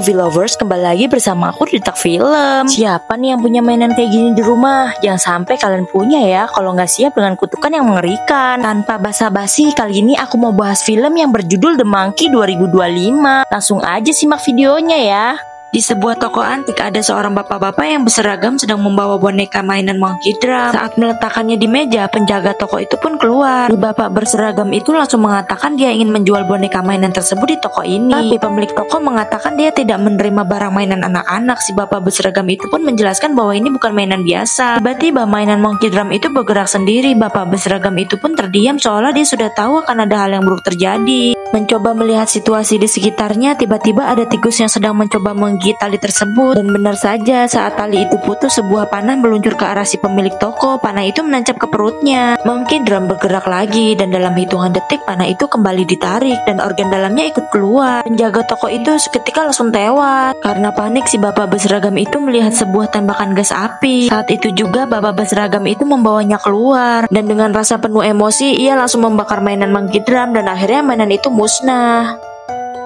movie lovers, kembali lagi bersama aku di Tak Film. Siapa nih yang punya mainan kayak gini di rumah? Jangan sampai kalian punya ya, kalau nggak siap dengan kutukan yang mengerikan. Tanpa basa-basi, kali ini aku mau bahas film yang berjudul The Monkey 2025. Langsung aja simak videonya ya. Di sebuah toko antik ada seorang bapak-bapak yang berseragam sedang membawa boneka mainan monkey drum. Saat meletakkannya di meja, penjaga toko itu pun keluar. Si bapak berseragam itu langsung mengatakan dia ingin menjual boneka mainan tersebut di toko ini. Tapi pemilik toko mengatakan dia tidak menerima barang mainan anak-anak. Si bapak berseragam itu pun menjelaskan bahwa ini bukan mainan biasa. Tiba-tiba mainan monkey drum itu bergerak sendiri. Bapak berseragam itu pun terdiam seolah dia sudah tahu akan ada hal yang buruk terjadi. Mencoba melihat situasi di sekitarnya, tiba-tiba ada tikus yang sedang mencoba menggigit tali tersebut. Dan benar saja, saat tali itu putus, sebuah panah meluncur ke arah si pemilik toko. Panah itu menancap ke perutnya. Monkey drum bergerak lagi, dan dalam hitungan detik panah itu kembali ditarik dan organ dalamnya ikut keluar. Penjaga toko itu seketika langsung tewas. Karena panik, si bapak berseragam itu melihat sebuah tembakan gas api. Saat itu juga bapak berseragam itu membawanya keluar, dan dengan rasa penuh emosi ia langsung membakar mainan monkey drum, dan akhirnya mainan itu musnah.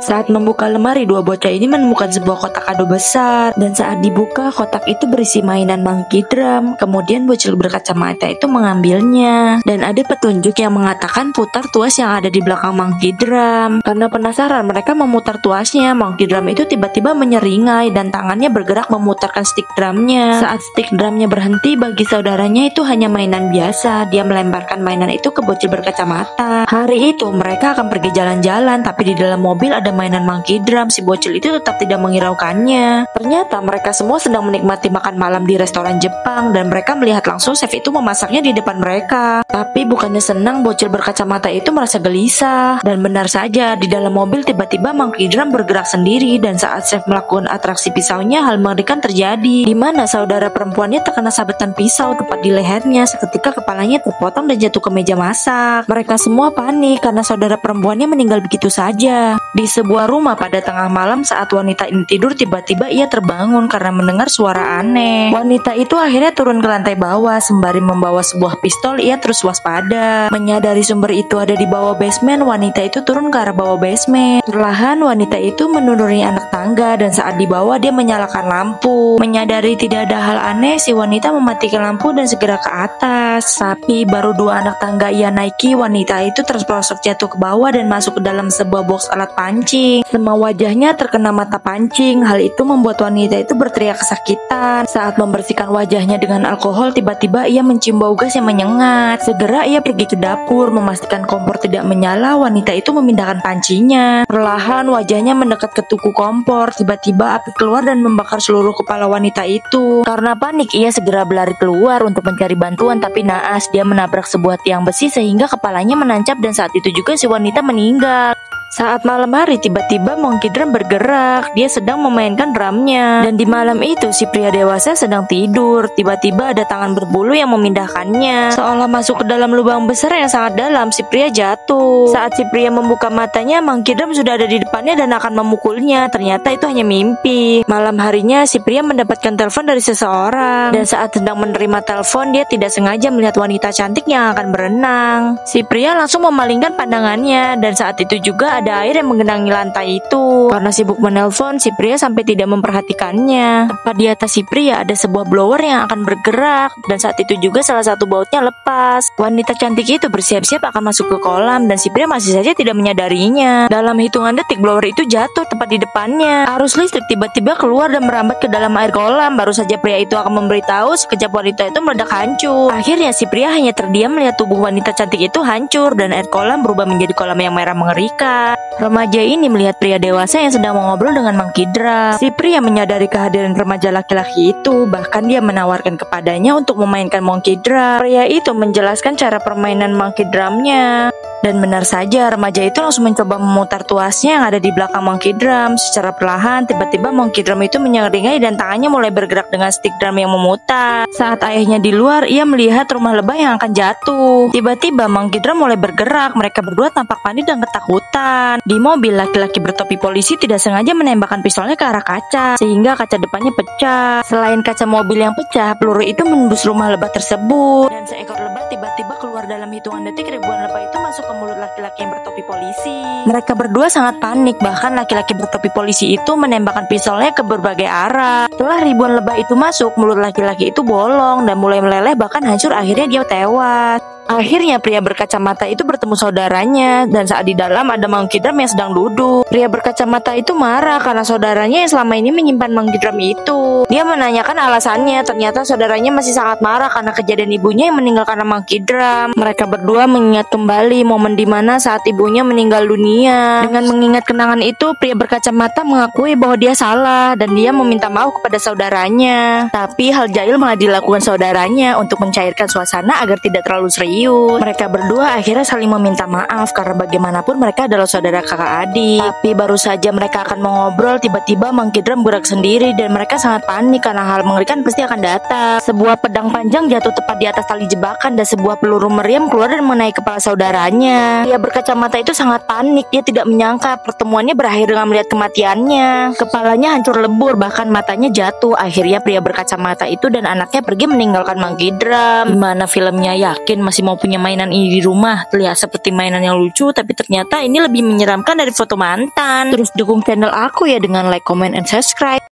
Saat membuka lemari, dua bocah ini menemukan sebuah kotak kado besar, dan saat dibuka, kotak itu berisi mainan monkey drum. Kemudian bocil berkacamata itu mengambilnya, dan ada petunjuk yang mengatakan putar tuas yang ada di belakang monkey drum. Karena penasaran, mereka memutar tuasnya. Monkey drum itu tiba-tiba menyeringai dan tangannya bergerak memutarkan stick drumnya. Saat stick drumnya berhenti, bagi saudaranya itu hanya mainan biasa. Dia melemparkan mainan itu ke bocil berkacamata. Hari itu mereka akan pergi jalan-jalan, tapi di dalam mobil ada mainan monkey drum. Si bocil itu tetap tidak menghiraukannya. Ternyata mereka semua sedang menikmati makan malam di restoran Jepang, dan mereka melihat langsung chef itu memasaknya di depan mereka. Tapi bukannya senang, bocil berkacamata itu merasa gelisah. Dan benar saja, di dalam mobil tiba-tiba monkey drum bergerak sendiri, dan saat chef melakukan atraksi pisaunya, hal mengerikan terjadi, di mana saudara perempuannya terkena sabetan pisau tepat di lehernya. Seketika kepalanya terpotong dan jatuh ke meja masak. Mereka semua panik karena saudara perempuannya meninggal begitu saja. Di sebuah rumah pada tengah malam, saat wanita ini tidur, tiba-tiba ia terbangun karena mendengar suara aneh. Wanita itu akhirnya turun ke lantai bawah. Sembari membawa sebuah pistol, ia terus waspada. Menyadari sumber itu ada di bawah basement, wanita itu turun ke arah bawah basement. Perlahan wanita itu menuruni anak tangga, dan saat di bawah dia menyalakan lampu. Menyadari tidak ada hal aneh, si wanita mematikan lampu dan segera ke atas. Tapi baru dua anak tangga ia naiki, wanita itu terperosok jatuh ke bawah dan masuk ke dalam sebuah box alat pancing. Semua wajahnya terkena mata pancing. Hal itu membuat wanita itu berteriak kesakitan. Saat membersihkan wajahnya dengan alkohol, tiba-tiba ia mencium bau gas yang menyengat. Segera ia pergi ke dapur, memastikan kompor tidak menyala. Wanita itu memindahkan pancinya. Perlahan wajahnya mendekat ke tuku kompor. Tiba-tiba api keluar dan membakar seluruh kepala wanita itu. Karena panik, ia segera berlari keluar untuk mencari bantuan, tapi naas, dia menabrak sebuah tiang besi sehingga kepalanya menancap, dan saat itu juga si wanita meninggal. Saat malam hari, tiba-tiba monkey drum bergerak. Dia sedang memainkan drumnya. Dan di malam itu, si pria dewasa sedang tidur. Tiba-tiba ada tangan berbulu yang memindahkannya. Seolah masuk ke dalam lubang besar yang sangat dalam, si pria jatuh. Saat si pria membuka matanya, monkey drum sudah ada di depannya dan akan memukulnya. Ternyata itu hanya mimpi. Malam harinya, si pria mendapatkan telepon dari seseorang. Dan saat sedang menerima telepon, dia tidak sengaja melihat wanita cantik yang akan berenang. Si pria langsung memalingkan pandangannya, dan saat itu juga ada air yang menggenangi lantai itu. Karena sibuk menelpon, si pria sampai tidak memperhatikannya. Tepat di atas si pria ada sebuah blower yang akan bergerak, dan saat itu juga salah satu bautnya lepas. Wanita cantik itu bersiap-siap akan masuk ke kolam, dan si pria masih saja tidak menyadarinya. Dalam hitungan detik, blower itu jatuh tepat di depannya. Arus listrik tiba-tiba keluar dan merambat ke dalam air kolam. Baru saja pria itu akan memberitahu, sekejap wanita itu meledak hancur. Akhirnya si pria hanya terdiam melihat tubuh wanita cantik itu hancur, dan air kolam berubah menjadi kolam yang merah mengerikan. Remaja ini melihat pria dewasa yang sedang mengobrol dengan monkey drum. Si pria menyadari kehadiran remaja laki-laki itu, bahkan dia menawarkan kepadanya untuk memainkan monkey drum. Pria itu menjelaskan cara permainan monkey drumnya. Dan benar saja, remaja itu langsung mencoba memutar tuasnya yang ada di belakang monkey drum. Secara perlahan, tiba-tiba monkey drum itu menyeringai dan tangannya mulai bergerak dengan stick drum yang memutar. Saat ayahnya di luar, ia melihat rumah lebah yang akan jatuh. Tiba-tiba monkey drum mulai bergerak. Mereka berdua tampak panik dan ketakutan. Di mobil, laki-laki bertopi polisi tidak sengaja menembakkan pistolnya ke arah kaca, sehingga kaca depannya pecah. Selain kaca mobil yang pecah, peluru itu menembus rumah lebah tersebut. Dan seekor lebah tiba-tiba keluar dalam hitungan detik. Ribuan lebah itu masuk ke mulut laki-laki yang bertopi polisi. Mereka berdua sangat panik, bahkan laki-laki bertopi polisi itu menembakkan pistolnya ke berbagai arah. Setelah ribuan lebah itu masuk, mulut laki-laki itu bolong dan mulai meleleh bahkan hancur, akhirnya dia tewas. Akhirnya pria berkacamata itu bertemu saudaranya, dan saat di dalam ada Monkey Drum yang sedang duduk. Pria berkacamata itu marah karena saudaranya yang selama ini menyimpan Monkey Drum itu. Dia menanyakan alasannya, ternyata saudaranya masih sangat marah karena kejadian ibunya yang meninggal karena Monkey Drum. Mereka berdua mengingat kembali momen dimana saat ibunya meninggal dunia. Dengan mengingat kenangan itu, pria berkacamata mengakui bahwa dia salah dan dia meminta maaf kepada saudaranya. Tapi hal jahil malah dilakukan saudaranya untuk mencairkan suasana agar tidak terlalu serius. Mereka berdua akhirnya saling meminta maaf karena bagaimanapun mereka adalah saudara kakak adik. Tapi baru saja mereka akan mengobrol, tiba-tiba Monkey Drum gerak sendiri dan mereka sangat panik karena hal mengerikan pasti akan datang. Sebuah pedang panjang jatuh tepat di atas tali jebakan dan sebuah peluru meriam keluar dan mengenai kepala saudaranya. Dia berkacamata itu sangat panik, dia tidak menyangka pertemuannya berakhir dengan melihat kematiannya. Kepalanya hancur lebur, bahkan matanya jatuh. Akhirnya pria berkacamata itu dan anaknya pergi meninggalkan Monkey Drum. Dimana filmnya yakin masih mau punya mainan ini di rumah, terlihat seperti mainan yang lucu, tapi ternyata ini lebih menyeramkan dari foto mantan. Terus dukung channel aku ya dengan like, comment, and subscribe.